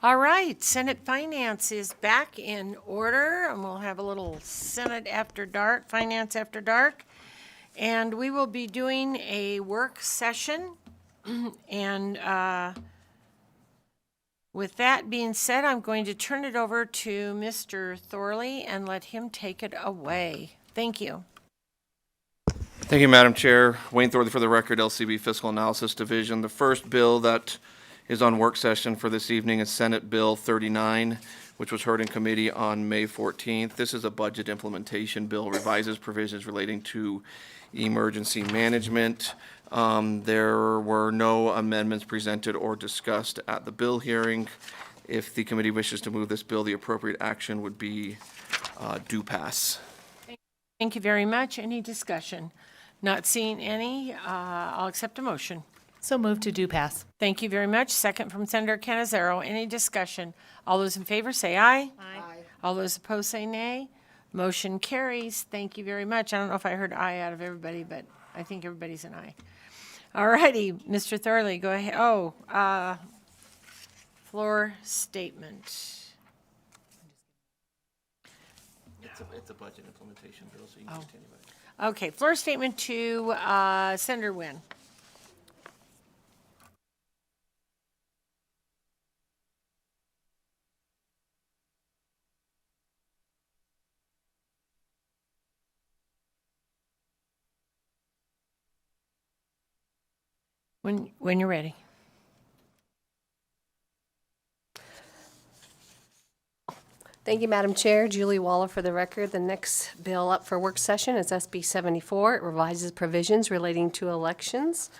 All right, Senate Finance is back in order, and we'll have a little Senate After Dark, Finance After Dark. And we will be doing a work session. And with that being said, I'm going to turn it over to Mr. Thorley and let him take it away. Thank you. Thank you, Madam Chair. Wayne Thorley for the record, LCB Fiscal Analysis Division. The first bill that is on work session for this evening is Senate Bill 39, which was heard in committee on May 14th. This is a budget implementation bill, revises provisions relating to emergency management. There were no amendments presented or discussed at the bill hearing. If the committee wishes to move this bill, the appropriate action would be do pass. Thank you very much. Any discussion? Not seeing any, I'll accept a motion. So moved to do pass. Thank you very much. Second from Senator Canizaro. Any discussion? All those in favor say aye. Aye. All those opposed say nay. Motion carries. Thank you very much. I don't know if I heard aye out of everybody, but I think everybody's an aye. All righty, Mr. Thorley, go ahead. Oh, floor statement. It's a budget implementation bill, so you can just anybody. Okay, floor statement to Senator Wynn. When you're ready. Thank you, Madam Chair. Julie Waller for the record. The next bill up for work session is SB 74. It revises provisions relating to elections.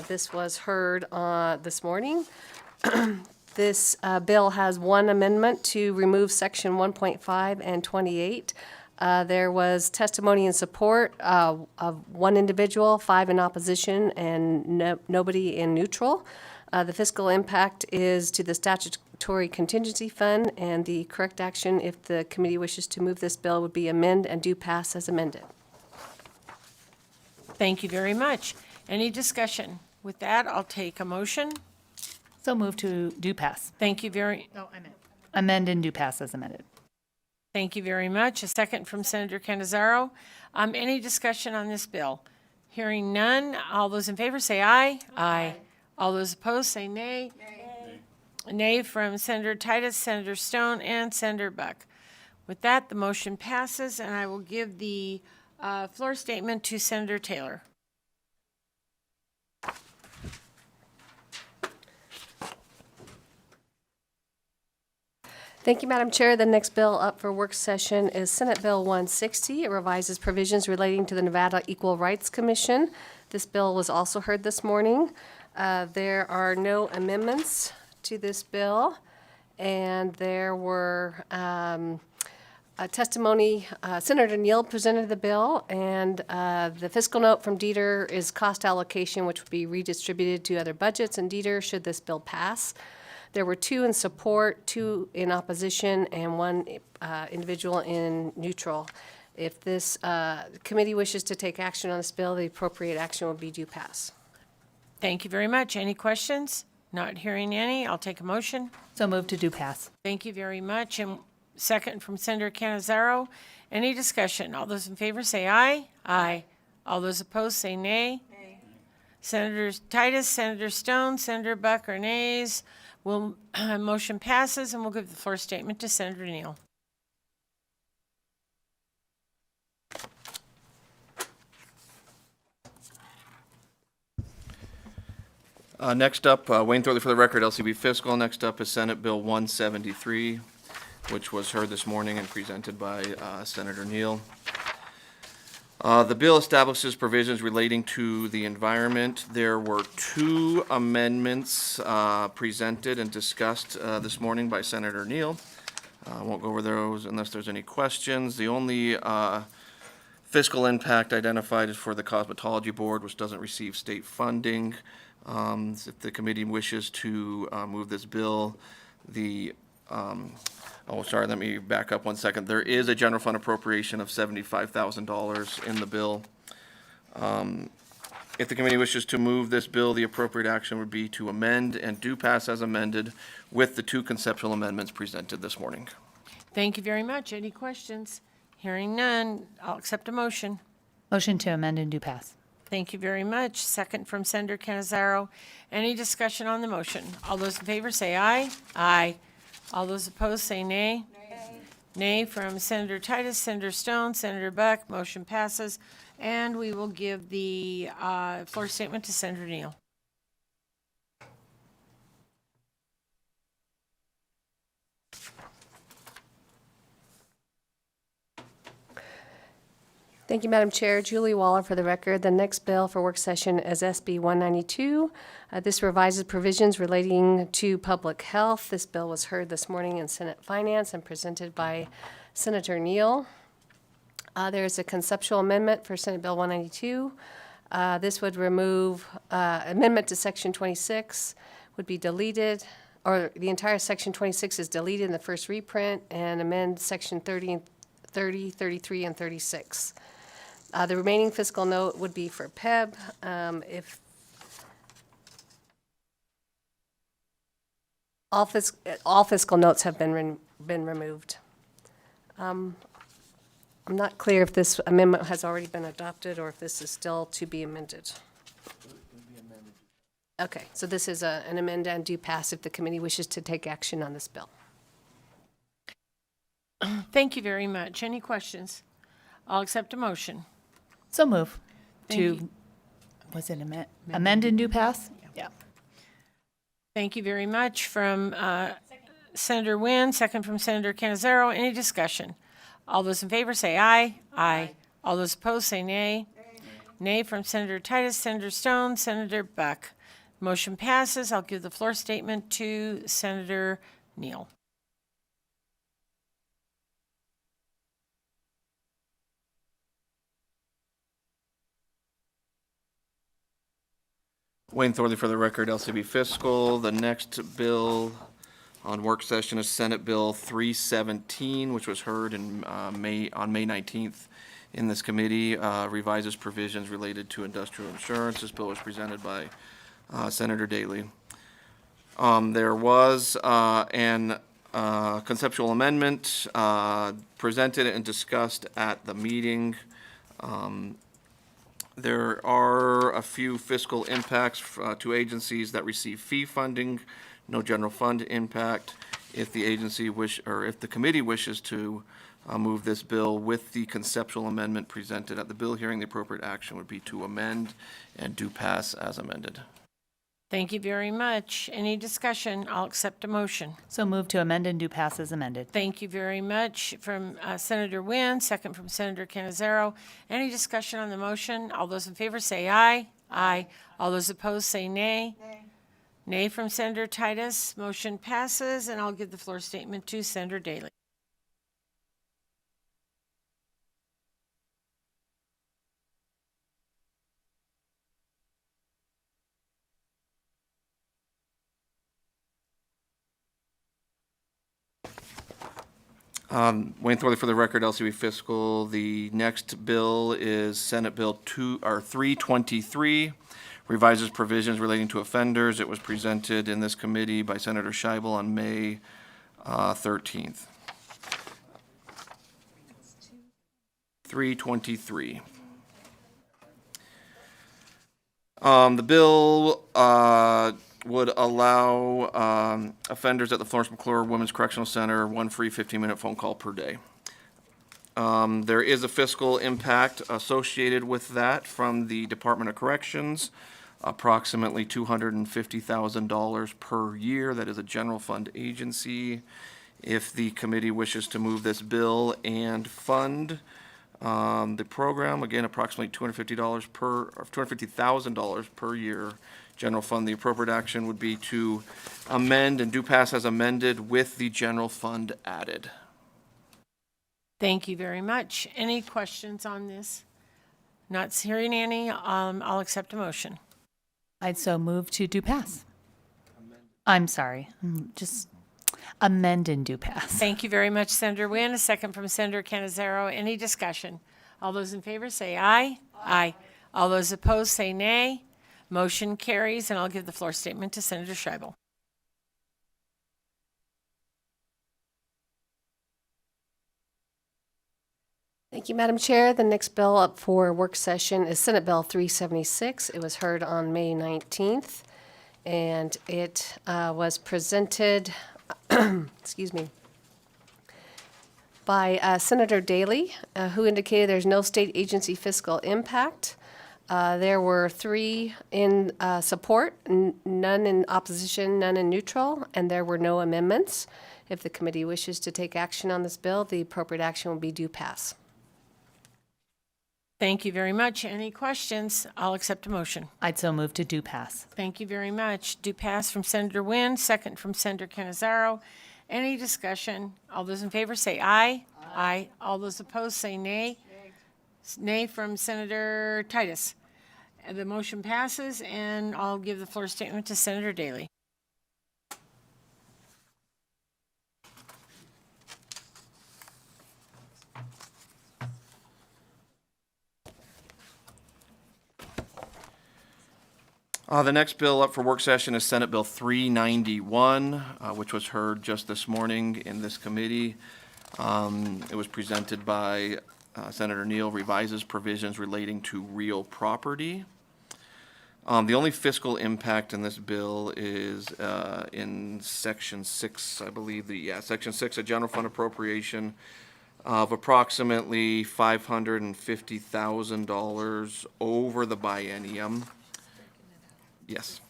This was heard this morning. This bill has one amendment to remove section 1.5 and 28. There was testimony in support of one individual, 5 in opposition, and nobody in neutral. The fiscal impact is to the statutory contingency fund, and the correct action, if the committee wishes to move this bill, would be amend and do pass as amended. Thank you very much. Any discussion? With that, I'll take a motion. So moved to do pass. Thank you very, Amend and do pass as amended. thank you very much. A second from Senator Canizaro. Any discussion on this bill? Hearing none. All those in favor say aye. Aye. All those opposed say nay. Nay from Senator Titus, Senator Stone, and Senator Buck. With that, the motion passes, and I will give the floor statement to Senator Taylor. Thank you, Madam Chair. The next bill up for work session is Senate Bill 160. It revises provisions relating to the Nevada Equal Rights Commission. This bill was also heard this morning. There are no amendments to this bill, and there were a testimony. Senator Neal presented the bill, and the fiscal note from Dieter is cost allocation, which would be redistributed to other budgets and Dieter should this bill pass. There were 2 in support, 2 in opposition, and 1 individual in neutral. If this committee wishes to take action on this bill, the appropriate action will be do pass. Thank you very much. Any questions? Not hearing any. I'll take a motion. So moved to do pass. Thank you very much. And second from Senator Canizaro. Any discussion? All those in favor say aye. Aye. All those opposed say nay. Nay. Senator Titus, Senator Stone, Senator Buck are nays. Motion passes, and we'll give the floor statement to Senator Neal. Next up, Wayne Thorley for the record, LCB Fiscal. Next up is Senate Bill 173, which was heard this morning and presented by Senator Neal. The bill establishes provisions relating to the environment. There were 2 amendments presented and discussed this morning by Senator Neal. I won't go over those unless there's any questions. The only fiscal impact identified is for the Cosmetology Board, which doesn't receive state funding. If the committee wishes to move this bill, let me back up 1 second. There is a general fund appropriation of $75,000 in the bill If the committee wishes to move this bill, the appropriate action would be to amend and do pass as amended with the 2 conceptual amendments presented this morning. Thank you very much. Any questions? Hearing none, I'll accept a motion. Motion to amend and do pass. Thank you very much. Second from Senator Canizaro. Any discussion on the motion? All those in favor say aye. Aye. All those opposed say nay. Nay from Senator Titus, Senator Stone, Senator Buck. Motion passes. And we will give the floor statement to Senator Neal. Thank you, Madam Chair. Julie Waller for the record. The next bill for work session is SB 192. This revises provisions relating to public health. This bill was heard this morning in Senate Finance and presented by Senator Neal. There is a conceptual amendment for Senate Bill 192. This would remove amendment to Section 26 would be deleted, or the entire Section 26 is deleted in the first reprint, and amend Section 30, 33, and 36. The remaining fiscal note would be for PEB. If all fiscal notes have been removed. I'm not clear if this amendment has already been adopted or if this is still to be amended. Okay, so this is an amend and do pass if the committee wishes to take action on this bill. Thank you very much. Any questions? I'll accept a motion. So move Thank to, you. was it amend and do pass? Yeah. Thank you very much from Senator Wynn, second from Senator Canizaro. Any discussion? All those in favor say aye. Aye. All those opposed say nay. Nay from Senator Titus, Senator Stone, Senator Buck. Motion passes. I'll give the floor statement to Senator Neal. Wayne Thorley for the record, LCB Fiscal. The next bill on work session is Senate Bill 317, which was heard on May 19th in this committee, revises provisions related to industrial insurance. This bill was presented by Senator Daley. There was an conceptual amendment presented and discussed at the meeting. There are a few fiscal impacts to agencies that receive fee funding, no general fund impact. If the agency if the committee wishes to move this bill with the conceptual amendment presented at the bill hearing, the appropriate action would be to amend and do pass as amended. Thank you very much. Any discussion? I'll accept a motion. So move to amend and do pass as amended. Thank you very much from Senator Wynn, second from Senator Canizaro. Any discussion on the motion? All those in favor say aye. Aye. All those opposed say nay. Nay from Senator Titus. Motion passes, and I'll give the floor statement to Senator Daley. Wayne Thorley for the record, LCB Fiscal. The next bill is Senate Bill 323, revises provisions relating to offenders. It was presented in this committee by Senator Scheibel on May 13th. 323. The bill would allow offenders at the Florence McClure Women's Correctional Center 1 free 15-minute phone call per day. There is a fiscal impact associated with that from the Department of Corrections, approximately $250,000 per year. That is a general fund agency. If the committee wishes to move this bill and fund the program, again, approximately $250,000 per year, general fund, the appropriate action would be to amend and do pass as amended with the general fund added. Thank you very much. Any questions on this? Not hearing any, I'll accept a motion. I'd so move to do pass. I'm sorry, just amend and do pass. Thank you very much, Senator Wynn. A second from Senator Canizaro. Any discussion? All those in favor say aye. Aye. All those opposed say nay. Motion carries, and I'll give the floor statement to Senator Scheibel. Thank you, Madam Chair. The next bill up for work session is Senate Bill 376. It was heard on May 19th, and it was presented, excuse me, by Senator Daley, who indicated there's no state agency fiscal impact. There were 3 in support, none in opposition, none in neutral, and there were no amendments. If the committee wishes to take action on this bill, the appropriate action will be do pass. Thank you very much. Any questions? I'll accept a motion. I'd so move to do pass. Thank you very much. Do pass from Senator Wynn, second from Senator Canizaro. Any discussion? All those in favor say aye. Aye. All those opposed say nay. Nay from Senator Titus. And the motion passes, and I'll give the floor statement to Senator Daley. The next bill up for work session is Senate Bill 391, which was heard just this morning in this committee. It was presented by Senator Neal, revises provisions relating to real property. The only fiscal impact in this bill is in Section 6, I believe, Section 6, a general fund appropriation of approximately $550,000 over the biennium. Yes.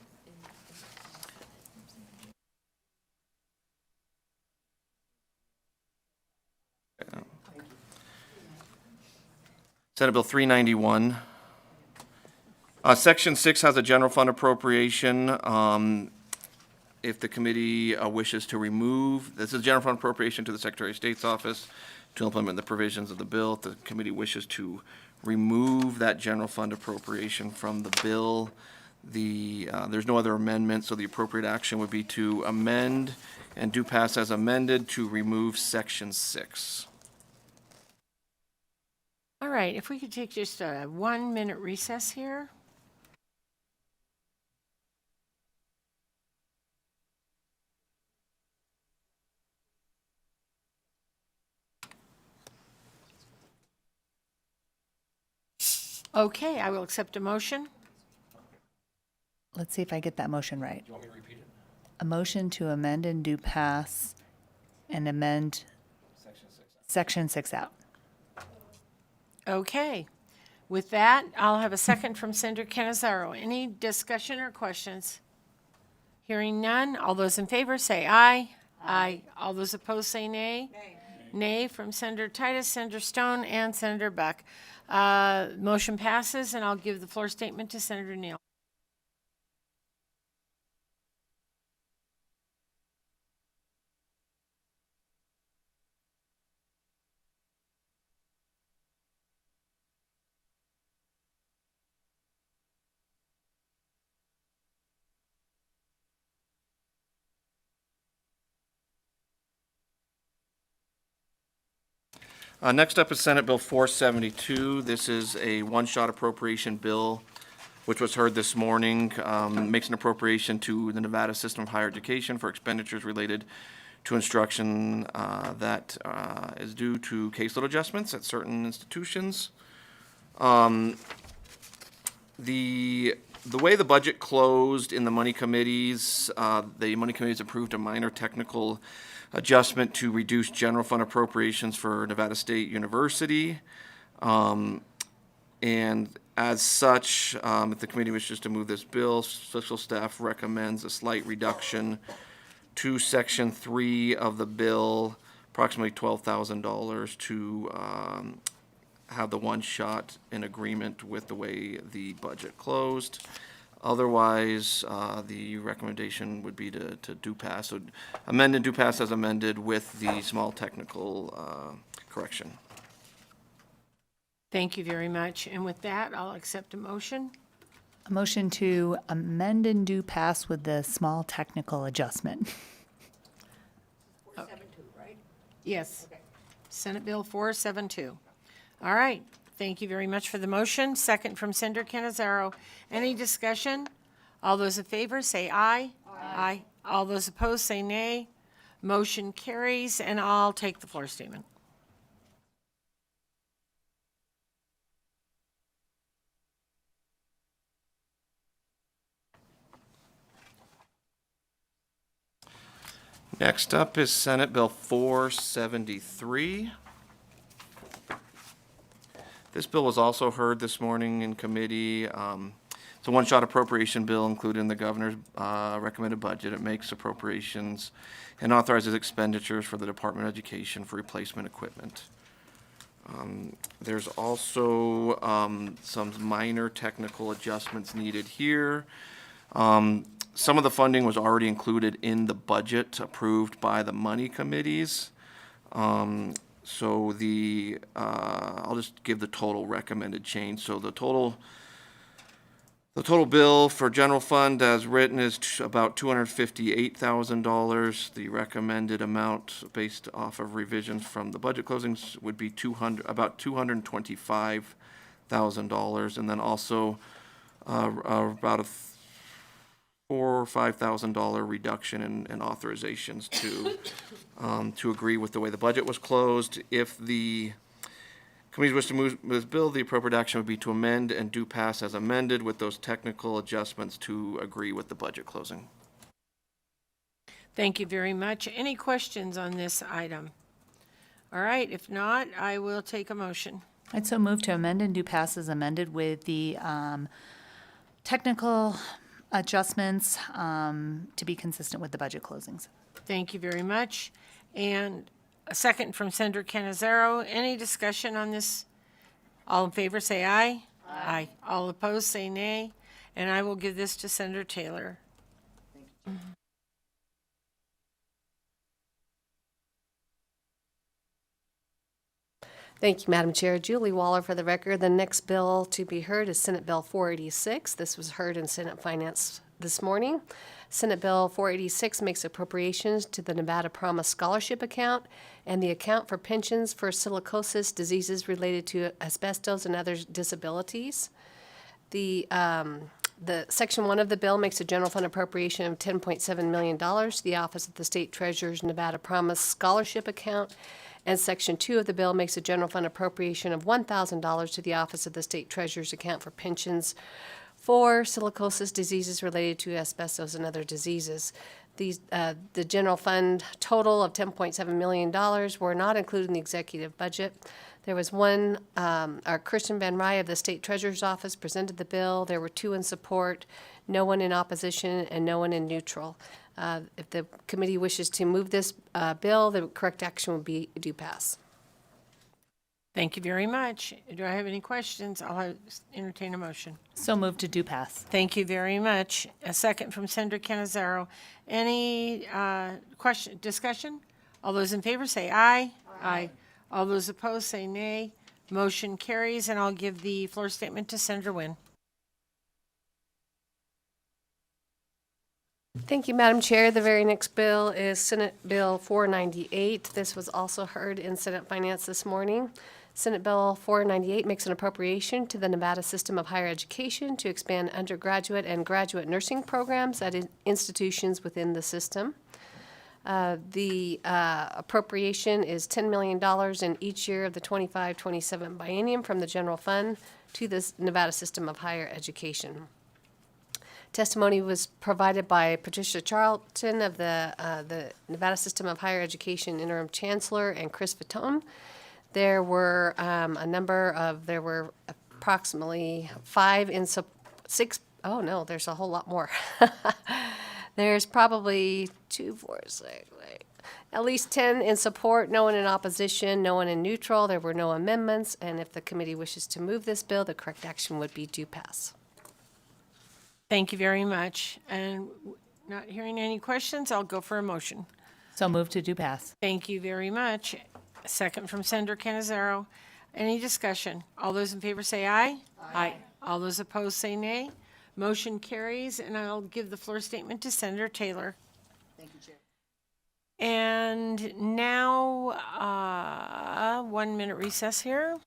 Senate Bill 391. Section 6 has a general fund appropriation. If the committee wishes to remove, this is a general fund appropriation to the Secretary of State's office to implement the provisions of the bill. If the committee wishes to remove that general fund appropriation from the bill, there's no other amendment, so the appropriate action would be to amend and do pass as amended to remove Section 6. All right, if we could take just a 1-minute recess here. Okay, I will accept a motion. Let's see if I get that motion right. Do you want me to repeat it? A motion to amend and do pass and amend Section 6 out. Okay. With that, I'll have a second from Senator Canizaro. Any discussion or questions? Hearing none, all those in favor say aye. Aye. All those opposed say nay. Nay from Senator Titus, Senator Stone, and Senator Beck. Motion passes, and I'll give the floor statement to Senator Neal. Next up is Senate Bill 472. This is a one-shot appropriation bill, which was heard this morning. Makes an appropriation to the Nevada System of Higher Education for expenditures related to instruction that is due to caseload adjustments at certain institutions. The way the budget closed in the money committees approved a minor technical adjustment to reduce general fund appropriations for Nevada State University. And as such, if the committee wishes to move this bill, fiscal staff recommends a slight reduction to Section 3 of the bill, approximately $12,000 to have the one shot in agreement with the way the budget closed. Otherwise, the recommendation would be to do pass. So amend and do pass as amended with the small technical correction. Thank you very much. And with that, I'll accept a motion. A motion to amend and do pass with the small technical adjustment. 472, right? Yes. Okay. Senate Bill 472. All right. Thank you very much for the motion. Second from Senator Canizaro. Any discussion? All those in favor say aye. Aye. All those opposed say nay. Motion carries, and I'll take the floor statement. Next up is Senate Bill 473. This bill was also heard this morning in committee. It's a one-shot appropriation bill included in the governor's recommended budget. It makes appropriations and authorizes expenditures for the Department of Education for replacement equipment. There's also some minor technical adjustments needed here. Some of the funding was already included in the budget approved by the money committees. So I'll just give the total recommended change. So the total bill for general fund as written is about $258,000. The recommended amount based off of revisions from the budget closings would be about $225,000, and then also about a $4,000 or $5,000 reduction in authorizations to agree with the way the budget was closed. If the committee wish to move this bill, the appropriate action would be to amend and do pass as amended with those technical adjustments to agree with the budget closing. Thank you very much. Any questions on this item? All right, if not, I will take a motion. I'd so move to amend and do pass as amended with the technical adjustments to be consistent with the budget closings. Thank you very much. And a second from Senator Canizaro. Any discussion on this? All in favor say aye. Aye. All opposed say nay. And I will give this to Senator Taylor. Thank you, Madam Chair. Julie Waller for the record. The next bill to be heard is Senate Bill 486. This was heard in Senate Finance this morning. Senate Bill 486 makes appropriations to the Nevada Promise Scholarship Account and the account for pensions for silicosis, diseases related to asbestos, and other disabilities. The Section 1 of the bill makes a general fund appropriation of $10.7 million to the Office of the State Treasurer's Nevada Promise Scholarship Account, and Section 2 of the bill makes a general fund appropriation of $1,000 to the Office of the State Treasurer's account for pensions for silicosis, diseases related to asbestos, and other diseases. The general fund total of $10.7 million were not included in the executive budget. There was one, our Christian Van Rye of the State Treasurer's Office presented the bill. There were 2 in support, no one in opposition, and no one in neutral. If the committee wishes to move this bill, the correct action would be do pass. Thank you very much. Do I have any questions? I'll entertain a motion. So move to do pass. Thank you very much. A second from Senator Canizaro. Any discussion? All those in favor say aye. Aye. All those opposed say nay. Motion carries, and I'll give the floor statement to Senator Wynn. Thank you, Madam Chair. The very next bill is Senate Bill 498. This was also heard in Senate Finance this morning. Senate Bill 498 makes an appropriation to the Nevada System of Higher Education to expand undergraduate and graduate nursing programs at institutions within the system. The appropriation is $10 million in each year of the 25-27 biennium from the general fund to the Nevada System of Higher Education. Testimony was provided by Patricia Charlton of the Nevada System of Higher Education Interim Chancellor and Chris Fatone. There were there were approximately 5 in 6. Oh no, there's a whole lot more. There's probably 2, 4, 6, 8, at least 10 in support, no one in opposition, no one in neutral. There were no amendments, and if the committee wishes to move this bill, the correct action would be do pass. Thank you very much. And not hearing any questions, I'll go for a motion. So move to do pass. Thank you very much. A second from Senator Canizaro. Any discussion? All those in favor say aye. Aye. All those opposed say nay. Motion carries, and I'll give the floor statement to Senator Taylor. Thank you, Chair. And now, 1 minute recess here.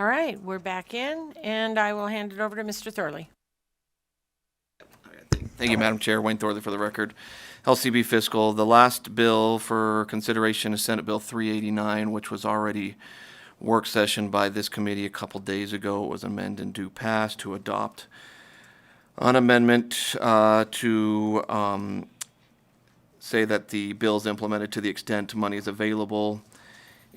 All right, we're back in, and I will hand it over to Mr. Thorley. Thank you, Madam Chair. Wayne Thorley for the record. LCB Fiscal, the last bill for consideration is Senate Bill 389, which was already work session by this committee a couple days ago. It was amended and due pass to adopt an amendment to say that the bill is implemented to the extent money is available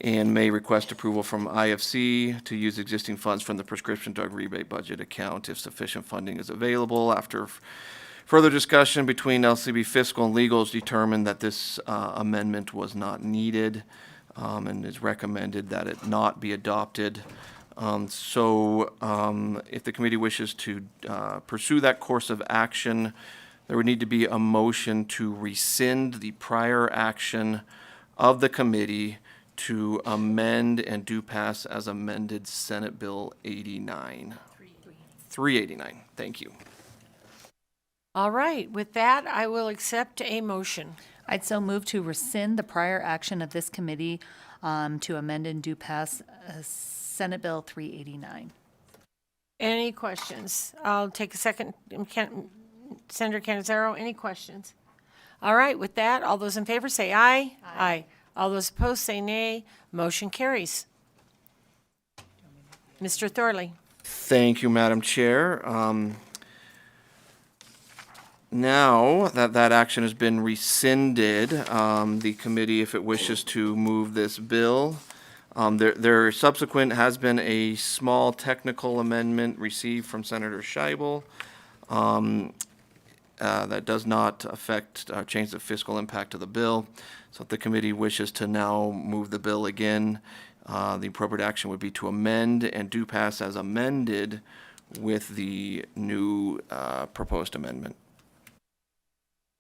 and may request approval from IFC to use existing funds from the prescription drug rebate budget account if sufficient funding is available. After further discussion between LCB Fiscal and Legal, it's determined that this amendment was not needed and is recommended that it not be adopted. If the committee wishes to pursue that course of action, there would need to be a motion to rescind the prior action of the committee to amend and do pass as amended Senate Bill 89. 389, thank you. All right, with that, I will accept a motion. I'd so move to rescind the prior action of this committee to amend and do pass Senate Bill 389. Any questions? I'll take a second. Senator Canizaro, any questions? All right, with that, all those in favor say aye. Aye. All those opposed say nay. Motion carries. Mr. Thorley. Thank you, Madam Chair. Now that that action has been rescinded, the committee, if it wishes to move this bill, there subsequent has been a small technical amendment received from Senator Scheibel that does not affect change the fiscal impact of the bill. So if the committee wishes to now move the bill again, the appropriate action would be to amend and do pass as amended with the new proposed amendment.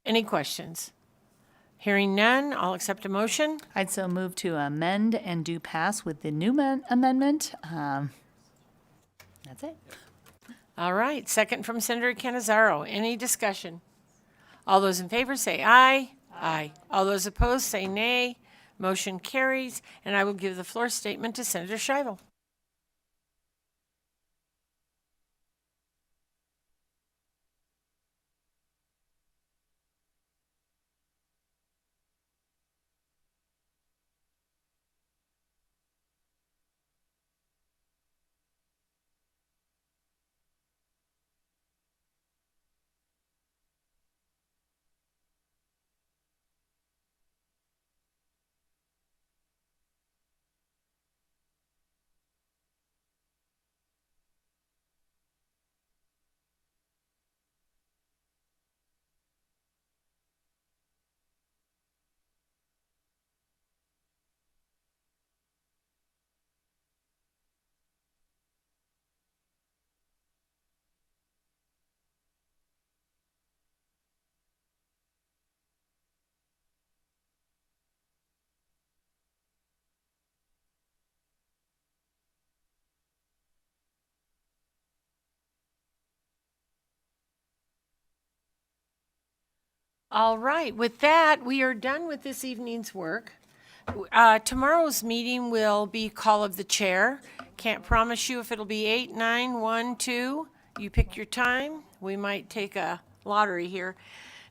Any questions? Hearing none, I'll accept a motion. I'd so move to amend and do pass with the new amendment. That's it. All right, second from Senator Canizaro. Any discussion? All those in favor say aye. Aye. All those opposed say nay. Motion carries, and I will give the floor statement to Senator Scheibel. All right, with that, we are done with this evening's work. Tomorrow's meeting will be call of the chair. Can't promise you if it'll be 8, 9, 1, 2. You pick your time. We might take a lottery here.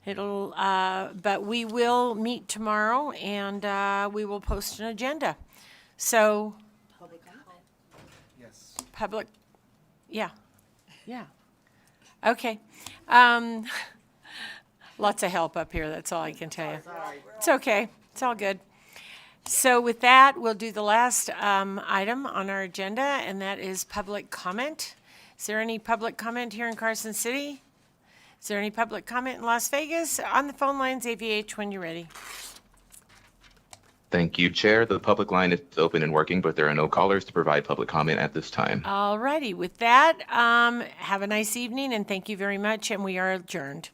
But we will meet tomorrow and we will post an agenda. So. Public comment? Yes. Public, yeah. Okay. Lots of help up here, that's all I can tell you. It's okay, it's all good. So with that, we'll do the last item on our agenda, and that is public comment. Is there any public comment here in Carson City? Is there any public comment in Las Vegas? On the phone lines, AVH, when you're ready. Thank you, Chair. The public line is open and working, but there are no callers to provide public comment at this time. All righty, with that, have a nice evening, and thank you very much, and we are adjourned.